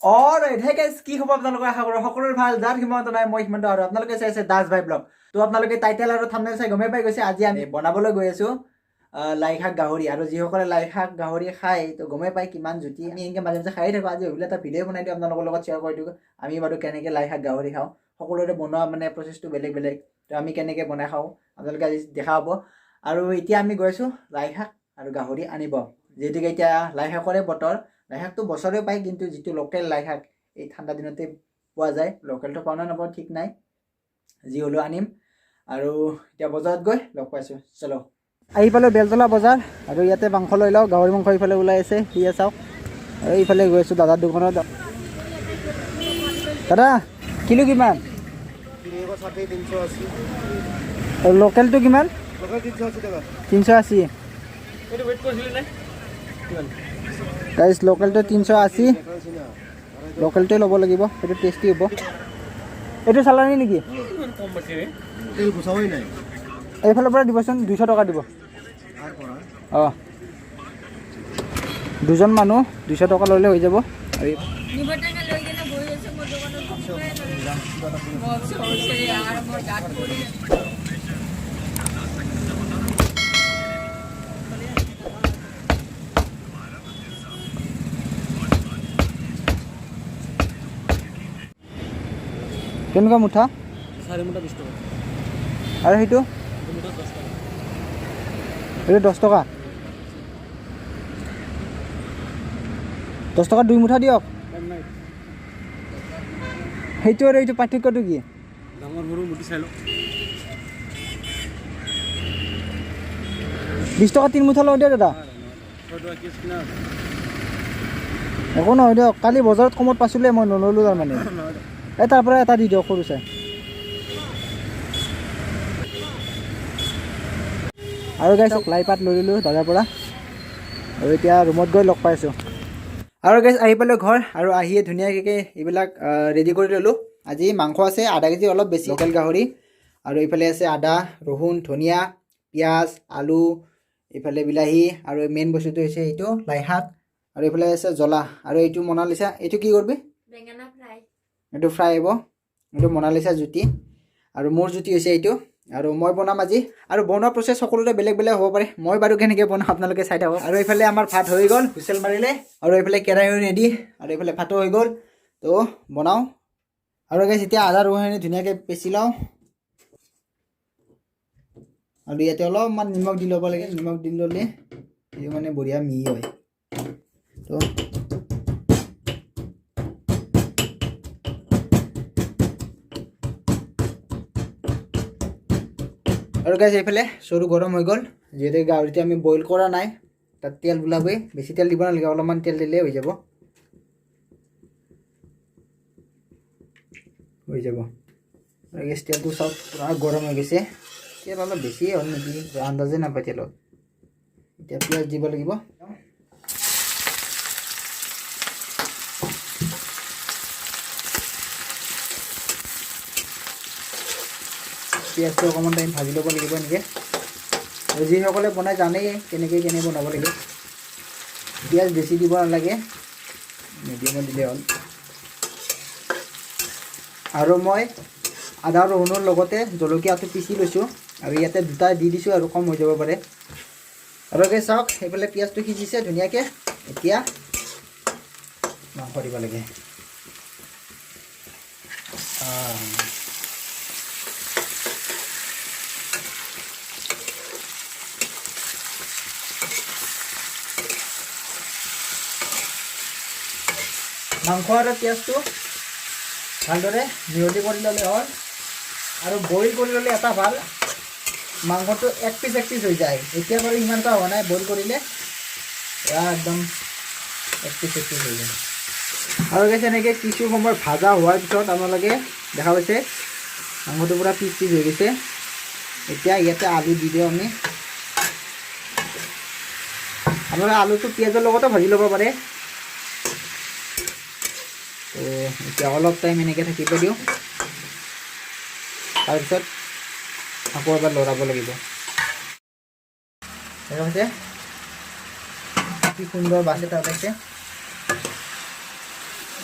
hey guys কি খবৰ আপোনালোকৰ আশা কৰোঁ সকলোৰে ভাল যাৰ সিমান্ত নাই মই সিমান্ত আৰু আপোনালোকে চাইছে দাস ভাই ব্লগ তো আপোনালোকে টাইটেল আৰু থাম্বনেল চাই গমেই পাই গৈছে আজি আমি বনাবলৈ গৈ আছো লাই শাক গাহৰি আৰু যিসকলে লাই শাক গাহৰি খায় তো গমেই পাই কিমান জুতি আমি এনেকৈ মাজে মাজে খাই থাকোঁ আজি ভাবিলে এটা ভিডিঅ' বনাই দিওঁ আপোনালোকৰ লগত শ্বেয়াৰ কৰি দিওঁ আমি বাৰু কেনেকৈ লাই শাক গাহৰি খাওঁ সকলোৰে বনোৱা মানে প্ৰচেছটো বেলেগ বেলেগ তো আমি কেনেকৈ বনাই খাওঁ আপোনালোকে আজি দেখা হ'ব আৰু এতিয়া আমি গৈ আছোঁ লাই শাক আৰু গাহৰি আনিব যিহেতুকে এতিয়া লাই শাকৰে বতৰ লাই শাকটো বছৰে পায় কিন্তু যিটো লোকেল লাই শাক এই ঠাণ্ডা দিনতে পোৱা যায় লোকেলটো পাওঁ নে নাপাওঁ ঠিক নাই যি হ'লেও আনিম আৰু এতিয়া বজাৰত গৈ লগ পাইছোঁ চলো আহি পালোঁ বেলতলা বজাৰ আৰু ইয়াতে মাংস লৈ লওঁ গাহৰি মাংস ইফালে ওলাই আছে সিয়ে চাওক আৰু এইফালে গৈ আছোঁ দাদাৰ দোকানত দাদা কিলো কিমান আৰু লোকেলটো কিমান 380 গাইজ লোকেলটো 380 লোকেলটোৱে ল'ব লাগিব সেইটো টেষ্টি হ'ব এইটো চালানী নেকি এইফালৰ পৰা দিবচোন 200 টকা দিব অঁ দুজন মানুহ 200 টকা ল'লে হৈ যাব কেনেকুৱা মুঠা 4 মুঠা 20 টকা আৰু সেইটো এইটো 10 টকা 10 টকা 2 মুঠা দিয়ক সেইটো আৰু এইটো পাৰ্থক্যটো কি ডাঙৰ সৰু মুঠি চাই লওক 20 টকা 3 মুঠা লওঁ দিয়ক দাদা একো নহয় দিয়ক কালি বজাৰত কমত পাইছিলে মই নল'লোঁ তাৰমানে তাৰ পৰা এটা দি দিয়ক সৰু চাই আৰু গাইছ লাই পাত লৈ ল'লোঁ দাদাৰ পৰা আৰু এতিয়া ৰুমত গৈ লগ পাইছোঁ আৰু গাইছ আহি পালোঁ ঘৰ আৰু আহিয়ে ধুনীয়াকৈ এইবিলাক ৰেডি কৰি ল'লোঁ আজি মাংস আছে আধা কেজি অলপ বেছি লোকেল গাহৰি আৰু এইফালে আছে আদা ৰহুন ধনিয়া পিঁয়াজ আলু এইফালে বিলাহী আৰু মেইন বস্তুটো হৈছে এইটো লাই শাক আৰু এইফালে আছে জ্বলা আৰু এইটো মনালিছা এইটো কি কৰিবি বেঙেনা ফ্ৰাই এইটো ফ্ৰাই হ'ব এইটো মনালিছা জুতি আৰু মোৰ জুতি হৈছে এইটো আৰু মই বনাম আজি আৰু বনোৱা প্ৰচেছ সকলোৰে বেলেগ বেলেগ হ'ব পাৰে মই বাৰু কেনেকৈ বনাওঁ আপোনালোকে চাই থাকক আৰু এইফালে আমাৰ ভাত হৈ গ'ল হুইচেল মাৰিলে আৰু এইফালে কেৰাহী ৰেডি আৰু এইফালে ভাতো হৈ গ'ল তো বনাওঁ আৰু গাইছ এতিয়া আদা ৰহুনখিনি ধুনীয়াকৈ পিচি লওঁ আৰু ইয়াতে অলপমান নিমখ দি ল'ব লাগে নিমখ দি ল'লে এইটো মানে বঢ়িয়া মিহি হয় তো আৰু গাইছ এইফালে চৰু গৰম হৈ গ'ল যিহেতু গাহৰিটো আমি বইল কৰা নাই তাত তেল ওলাবই বেছি তেল দিব নালাগে অলপমান তেল দিলেই হৈ যাব আৰু গেছ তেলটো চাওক পূৰা গৰম হৈ গৈছে তেল অলপ বেছিয়ে হ'ল নেকি আন্দাজে নাপায় তেলত এতিয়া পিঁয়াজ দিব লাগিব পিঁয়াজটো অকণমান টাইম ভাজি ল'ব লাগিব এনেকৈ আৰু যিসকলে বনাই জানেই কেনেকৈ বনাব লাগে পিঁয়াজ বেছি দিব নালাগে মিডিয়ামত দিলে হ'ল আৰু মই আদা ৰহুনৰ লগতে জলকীয়াটো পিচি লৈছোঁ আৰু ইয়াতে দুটা দি দিছোঁ আৰু কম হৈ যাব পাৰে আৰু এই চাওক সেইফালে পিঁয়াজটো সিজিছে ধুনীয়াকৈ এতিয়া মাংস দিব লাগে মাংস আৰু পিঁয়াজটো ভালদৰে মিহলি কৰি ল'লে হ'ল আৰু বইল কৰি ল'লে এটা ভাল মাংসটো এক পিচ হৈ যায় এতিয়া বাৰু ইমানটা হোৱা নাই বইল কৰিলে একদম এক পিচ হৈ যায় আৰু গেছ এনেকৈ কিছু সময় ভাজা হোৱাৰ পিছত আপোনালোকে দেখা পাইছে মাংসটো পূৰা পিচ হৈ গৈছে এতিয়া ইয়াতে আলু দি দিওঁ আমি আপোনালোকে আলুটো পিঁয়াজৰ লগতো ভাজি ল'ব পাৰে তো এতিয়া অলপ টাইম এনেকৈ থাকিব দিওঁ তাৰপিছত আকৌ এবাৰ লৰাব লাগিব দেখা পাইছে কি সুন্দৰ বাছে তাত আছে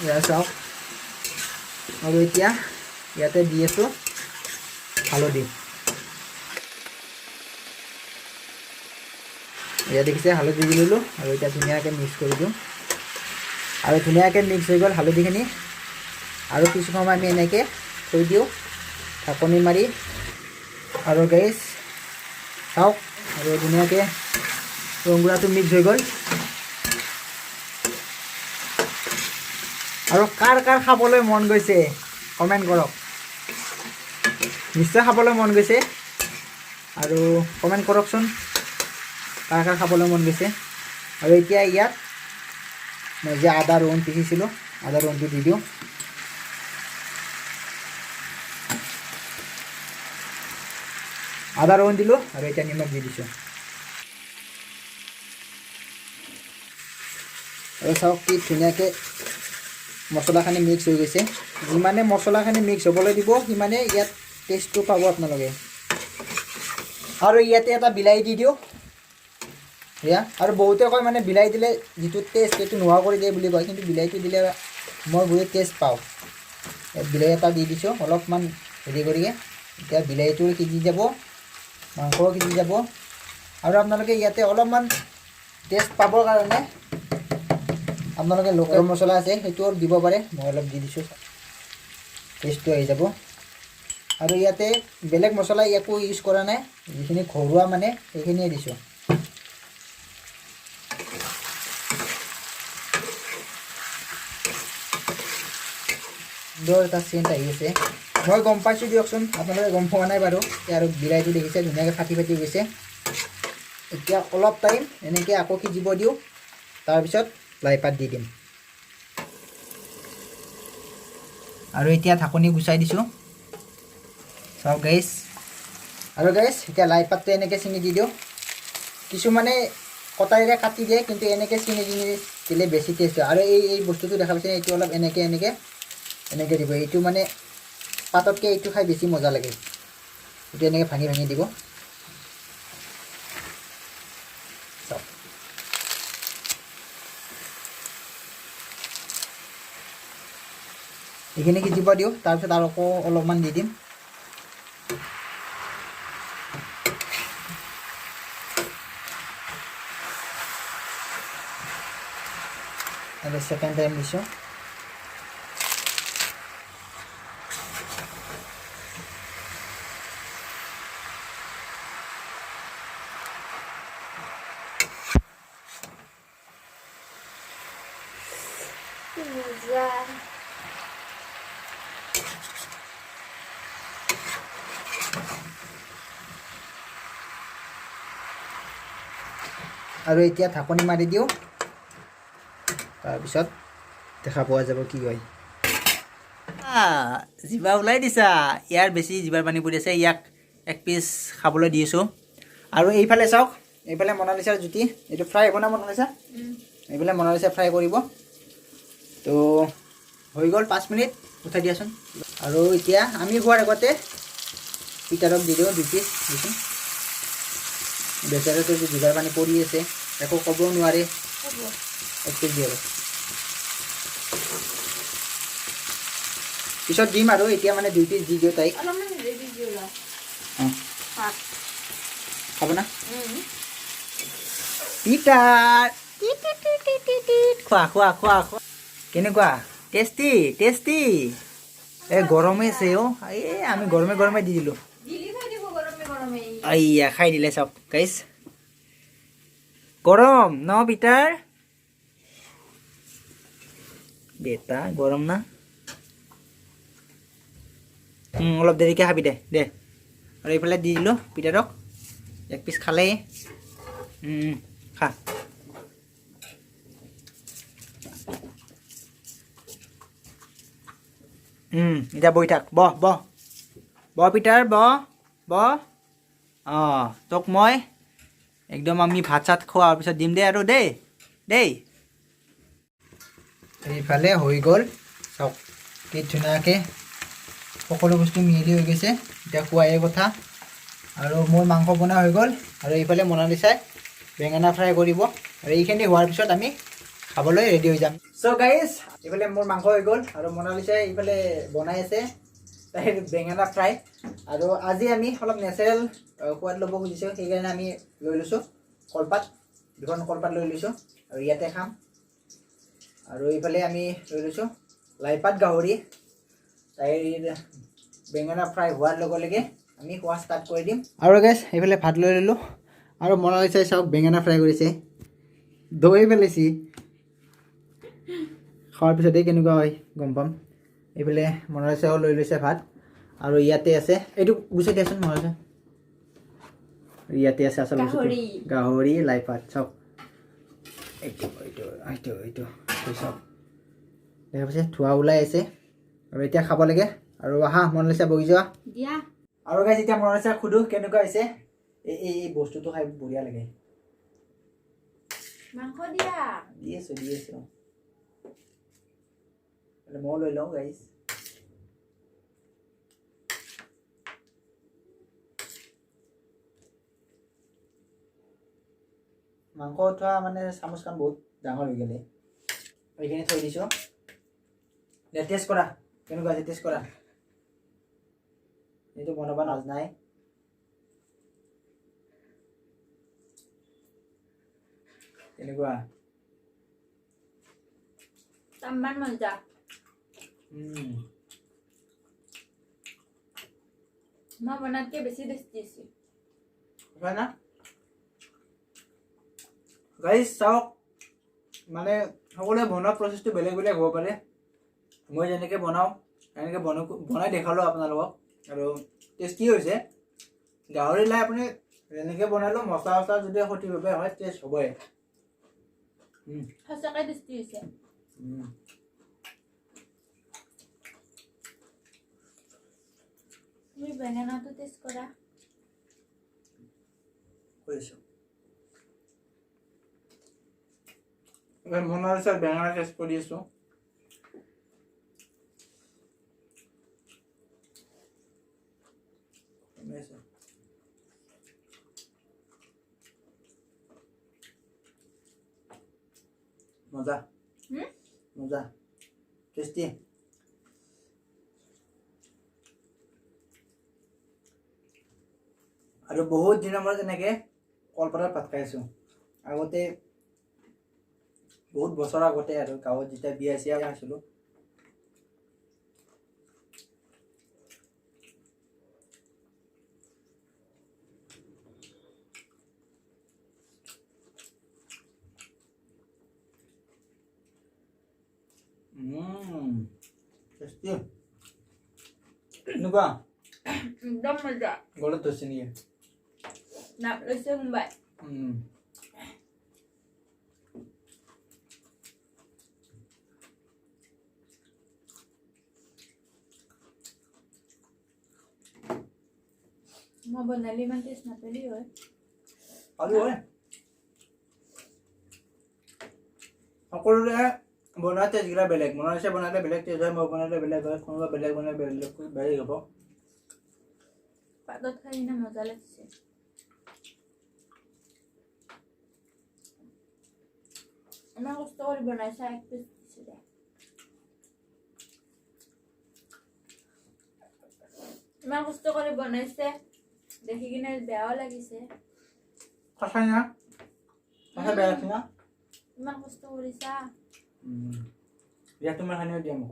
এয়া চাওক আৰু এতিয়া ইয়াতে দি আছোঁ হালধি এয়া দেখিছে হালধি দি ল'লোঁ আৰু এতিয়া ধুনীয়াকৈ মিক্স কৰি দিওঁ আৰু ধুনীয়াকৈ মিক্স হৈ গ'ল হালধিখিনি আৰু কিছু সময় আমি এনেকৈ থৈ দিওঁ ঢাকনি মাৰি আৰু গাইছ চাওক আৰু ধুনীয়াকৈ ৰংগুড়াটো মিক্স হৈ গ'ল আৰু কাৰ কাৰ খাবলৈ মন গৈছে কমেণ্ট কৰক নিশ্চয় খাবলৈ মন গৈছে আৰু কমেণ্ট কৰকচোন কাৰ কাৰ খাবলৈ মন গৈছে আৰু এতিয়া ইয়াত মই যে আদা ৰহুন পিচিছিলোঁ আদা ৰহুনটো দি দিওঁ আদা ৰহুন দিলোঁ আৰু এতিয়া নিমখ দি দিছোঁ আৰু চাওক কি ধুনীয়াকৈ মছলাখিনি মিক্স হৈ গৈছে যিমানে মছলাখিনি মিক্স হ'বলৈ দিব সিমানে ইয়াত টেষ্টটো পাব আপোনালোকে আৰু ইয়াতে এটা বিলাহী দি দিওঁ এয়া আৰু বহুতে কয় মানে বিলাহী দিলে যিটো টেষ্ট সেইটো নোহোৱা কৰি দিয়ে বুলি কয় কিন্তু বিলাহীটো দিলে মই বহুত টেষ্ট পাওঁ বিলাহী এটা দি দিছোঁ অলপমান হেৰি কৰিকে এতিয়া বিলাহীটো সিজি যাব মাংসও সিজি যাব আৰু আপোনালোকে ইয়াতে অলপমান টেষ্ট পাবৰ কাৰণে আপোনালোকে লোকেল মছলা আছে সেইটোও দিব পাৰে মই অলপ দি দিছোঁ টেষ্টটো আহি যাব আৰু ইয়াতে বেলেগ মছলা একো ইউজ কৰা নাই যিখিনি ঘৰুৱা মানে সেইখিনিয়ে দিছোঁ সুন্দৰ এটা চেণ্ট আহি আছে মই গম পাইছোঁ দিয়কচোন আপোনালোকে গম পোৱা নাই বাৰু আৰু বিলাহীটো দেখিছে ধুনীয়াকৈ ফাটি ফাটি গৈছে এতিয়া অলপ টাইম এনেকৈ আকৌ সিজিব দিওঁ তাৰপিছত লাই পাত দি দিম আৰু এতিয়া ঢাকনি গুচাই দিছোঁ চাওক গাইছ আৰু গাইছ এতিয়া লাই পাতটো এনেকৈ ছিঙি দি দিওঁ কিছুমানে কটাৰীৰে কাটি দিয়ে কিন্তু এনেকৈ ছিঙি দিলে বেছি টেষ্ট হয় আৰু এই বস্তুটো দেখা পাইছে এইটো অলপ এনেকৈ দিব এইটো মানে পাততকৈ এইটো খাই বেছি মজা লাগে এইটো এনেকৈ ভাঙি ভাঙি দিব চাওক এইখিনি সিজিব দিওঁ তাৰপিছত আৰু আকৌ অলপমান দি দিম আৰু ছেকেণ্ড টাইম দিছোঁ আৰু এতিয়া ঢাকনি মাৰি দিওঁ তাৰপিছত দেখা পোৱা যাব কি হয় জিভা ওলাই দিছা ইয়াৰ বেছি জিভাৰ পানী পৰি আছে ইয়াক এক পিচ খাবলৈ দি আছোঁ আৰু এইফালে চাওক এইফালে মনালিছাৰ জুতি এইটো ফ্ৰাই হ'ব না মনালিছা এইফালে মনালিছা ফ্ৰাই কৰিব তো হৈ গ'ল 5 মিনিট উঠাই দিয়াচোন আৰু এতিয়া আমি খোৱাৰ আগতে পিটাৰক দি দিওঁ 2 পিচ দিছোঁ বেচাৰাটো জিভাৰ পানী পৰি আছে একো ক'বও নোৱাৰে এক পিচ দিয়ে পিছত দিম আৰু এতিয়া মানে 2 পিচ দি দিওঁ তাইক খাব না পিটাৰ খোৱা খোৱা খোৱা খোৱা কেনেকুৱা টেষ্টি টেষ্টি এই গৰমে আছে অ' এই আমি গৰমে গৰমে দি দিলোঁ আইয়া খাই দিলে চাওক গাইছ গৰম ন পিটাৰ বেটা গৰম না অলপ দেৰিকৈ খাবি দে আৰু এইফালে দি দিলোঁ পিটাৰক এক পিচ খালেই খা এতিয়া বহি থাক বহ পিটাৰ বহ অঁ তোক মই একদম আমি ভাত চাত খোৱাৰ পিছত দিম দে আৰু দেই এইফালে হৈ গ'ল চাওক কি ধুনীয়াকৈ সকলো বস্তু মিলি হৈ গৈছে এতিয়া খোৱাই কথা আৰু মোৰ মাংস বনোৱা হৈ গ'ল আৰু এইফালে মনালিছাই বেঙেনা ফ্ৰাই কৰিব আৰু এইখিনি হোৱাৰ পিছত আমি খাবলৈ ৰেডি হৈ যাম চ' গাইজ এইফালে মোৰ মাংস হৈ গ'ল আৰু মনালিছাই এইফালে বনাই আছে তাইৰ বেঙেনা ফ্ৰাই আৰু আজি আমি অলপ নেচাৰেল সোৱাদ ল'ব খুজিছোঁ সেইকাৰণে আমি লৈ লৈছোঁ কলপাত দুখন কলপাত লৈ লৈছোঁ আৰু ইয়াতে খাম আৰু এইফালে আমি লৈ লৈছোঁ লাইপাত গাহৰি তাইৰ বেঙেনা ফ্ৰাই হোৱাৰ লগে লগে আমি খোৱা ষ্টাৰ্ট কৰি দিম আৰু গাইজ এইফালে ভাত লৈ ল'লোঁ আৰু মনালিছাই চাওক বেঙেনা ফ্ৰাই কৰিছে দৈ পেলাইছি খোৱাৰ পিছতেই কেনেকুৱা হয় গম পাম এইফালে মনালিছাও লৈ লৈছে ভাত আৰু ইয়াতে আছে এইটো গুচাই দিয়াচোন মনালিছা ইয়াতে আছে আচল গাহৰি লাই পাত চাওক এইটো এইটো এইটো এইটো চাওক দেখা পাইছে ধোঁৱা ওলাই আছে আৰু এতিয়া খাব লাগে আৰু আহা মনালিছা বহি যোৱা দিয়া আৰু গাইজ এতিয়া মনালিছা সুধো কেনেকুৱা হৈছে এই বস্তুটো খাই বঢ়িয়া লাগে মাংস দিয়া দি আছো মই লৈ লওঁ গাইজ মাংস উঠোৱা মানে চামুচখন বহুত ডাঙৰ হৈ গ'লে এইখিনি থৈ দিছোঁ টেষ্ট কৰা কেনেকুৱা আছে টেষ্ট কৰা এইটো বনাব নাজানাই কেনেকুৱা তাম্মান মজা মই বনাতকে বেছি টেষ্টি আছে হয় না গাইজ চাওক মানে সকলোৱে বনোৱা প্ৰচেছটো বেলেগ বেলেগ হ'ব পাৰে মই যেনেকৈ বনাওঁ এনেকৈ বনাই দেখালোঁ আপোনালোকক আৰু টেষ্টি হৈছে গাহৰি লাই আপুনি যেনেকৈ বনালেও মছলা চছলা যদি সঠিকভাৱে হয় টেষ্ট হ'বই সঁচাকৈ টেষ্টি হৈছে তুমি বেঙেনাটো টেষ্ট কৰা কৰিছোঁ মনালিছাৰ বেঙেনা টেষ্ট কৰি আছোঁ মজা মজা টেষ্টি আৰু বহুত দিনৰ মূৰত এনেকৈ কলপাতত ভাত খাইছোঁ আগতে বহুত বছৰ আগতে আৰু গাঁৱত যেতিয়া বিয়া চিয়া খাইছিলোঁ টেষ্টি এনেকুৱা একদম মজা গলত ধৰিছে নেকি নাম লৈছে মুম্বাই মই বনালে ইমান টেষ্ট নাপালি হয় আৰু হয় সকলোৰে বনোৱা টেষ্টকেইটা বেলেগ মনালিছা বনালে বেলেগ টেষ্ট হয় মই বনালে বেলেগ হয় কোনোবা বেলেগ বনালে বেলেগ হ'ব পাতত খাই কিনে মজা লাগিছে ইমান কষ্ট কৰি বনাইছা এক পিচ দিছে দে ইমান কষ্ট কৰি বনাইছে দেখি কিনে বেয়াও লাগিছে সঁচাই না সঁচাই বেয়া লাগিছে না ইমান কষ্ট কৰিছা দিয়া তোমাৰ খানিও দিয়া মোক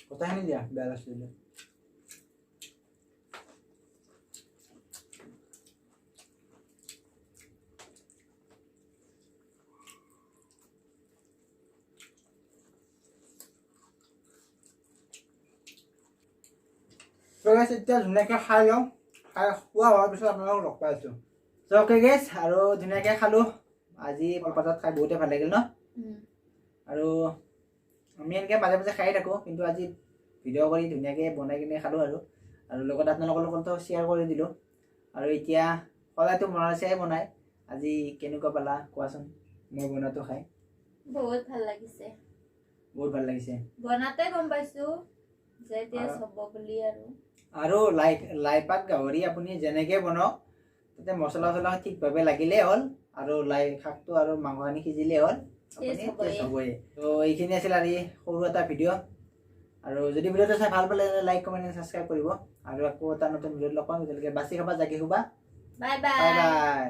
কথাখিনি দিয়া বেয়া লাগিছে দিয়া এতিয়া ধুনীয়াকৈ খাই লওঁ খাই খোৱা হোৱাৰ পিছত আপোনালোকক লগ পাই আছোঁ অ'কে গেছ আৰু ধুনীয়াকৈ খালোঁ আজি কলপাতত খাই বহুতে ভাল লাগিল ন আৰু আমি এনেকৈ মাজে মাজে খাই থাকোঁ কিন্তু আজি ভিডিঅ' কৰি ধুনীয়াকৈ বনাই কিনে খালোঁ আৰু লগত আপোনালোকৰ লগতো শ্বেয়াৰ কৰি দিলোঁ আৰু এতিয়া সদায়তো মনালিছাই বনায় আজি কেনেকুৱা পালা কোৱাচোন মই বনোৱাটো খাই বহুত ভাল লাগিছে বনাতে গম পাইছোঁ যে টেষ্ট হ'ব বুলি আৰু লাইপাত গাহৰি আপুনি যেনেকৈ বনাওক তাতে মছলা চছলা ঠিকভাৱে লাগিলেই হ'ল আৰু লাই শাকটো আৰু মাংসখিনি সিজিলেই হ'ল টেষ্ট হ'বই তো এইখিনি আছিল আৰু এই সৰু এটা ভিডিঅ' আৰু যদি ভিডিঅ'টো চাই ভাল পালে লাইক কমেণ্ট ছাবস্ক্ৰাইব কৰিব আৰু আকৌ এটা নতুন ভিডিঅ'ত লগ পাম তেতিয়ালৈকে বাছি খাবা জাগি শুবা বাই বাই বাই বাই